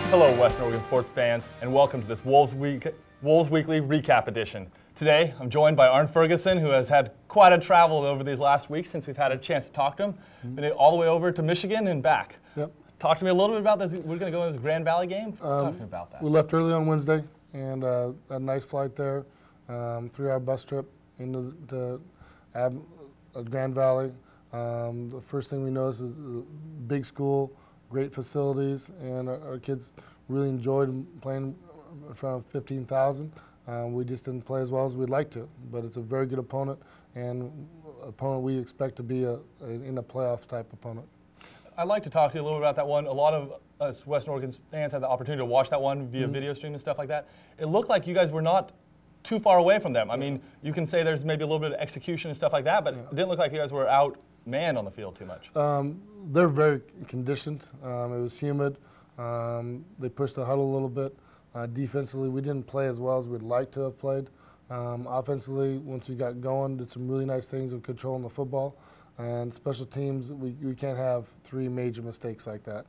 Hello, Western Oregon sports fans, and welcome to this Wolves Weekly Recap Edition. Today, I'm joined by Arne Ferguson, who has had quite a travel over these last weeks since we've had a chance to talk to him. Been all the way over to Michigan and back. Yep. Talk to me a little bit about this. We're going to go into this Grand Valley game. Talk to me about that. We left early on Wednesday and had a nice flight there, 3-hour bus trip into Grand Valley. The first thing we noticed is a big school, great facilities, and our kids really enjoyed playing in front of 15,000. We just didn't play as well as we'd like to, but it's a very good opponent and an opponent we expect to be in a playoff type opponent. I'd like to talk to you a little bit about that one. A lot of us Western Oregon fans had the opportunity to watch that one via video stream and stuff like that. It looked like you guys were not too far away from them. I mean, you can say there's maybe a little bit of execution and stuff like that, but it didn't look like you guys were outmanned on the field too much. They're very conditioned. It was humid. They pushed the huddle a little bit. Defensively, we didn't play as well as we'd like to have played. Offensively, once we got going, did some really nice things of controlling the football. And special teams, we can't have 3 major mistakes like that.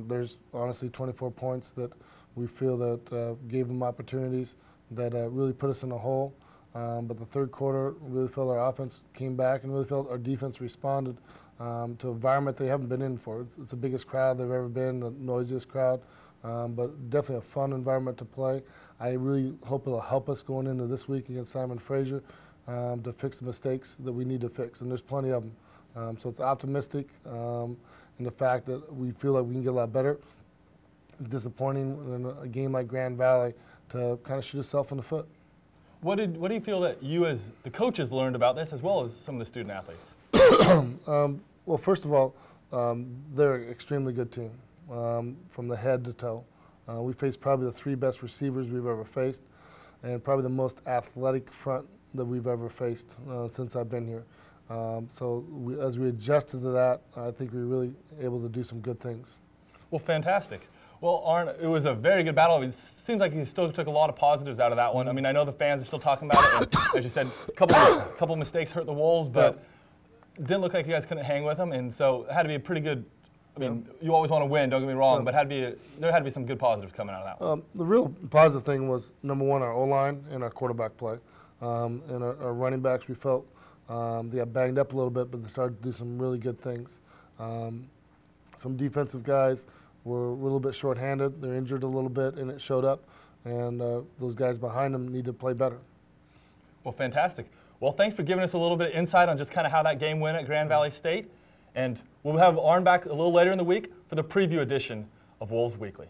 There's honestly 24 points that we feel that gave them opportunities that really put us in a hole. But the third quarter, really felt our offense came back and really felt our defense responded to an environment they haven't been in for. It's the biggest crowd they've ever been, the noisiest crowd, but definitely a fun environment to play. I really hope it'll help us going into this week against Simon Fraser to fix the mistakes that we need to fix, and there's plenty of them. So it's optimistic in the fact that we feel like we can get a lot better. It's disappointing in a game like Grand Valley to kind of shoot yourself in the foot. What do you feel that you as the coaches learned about this as well as some of the student athletes? Well, first of all, they're an extremely good team from the head to toe. We faced probably the 3 best receivers we've ever faced and probably the most athletic front that we've ever faced since I've been here. So as we adjusted to that, I think we were really able to do some good things. Well, fantastic. Well, Arne, it was a very good battle. It seems like you still took a lot of positives out of that one. I mean, I know the fans are still talking about it. And, as you said, a couple of mistakes hurt the Wolves, but it didn't look like you guys couldn't hang with them. And so it had to be a pretty good. I mean, you always want to win, don't get me wrong, but there had to be some good positives coming out of that one. The real positive thing was, number one, our O-line and our quarterback play. And our running backs, we felt they got banged up a little bit, but they started to do some really good things. Some defensive guys were a little bit shorthanded. They're injured a little bit, and it showed up. And those guys behind them need to play better. Well, fantastic. Well, thanks for giving us a little bit of insight on just kind of how that game went at Grand Valley State. And we'll have Arne back a little later in the week for the preview edition of Wolves Weekly.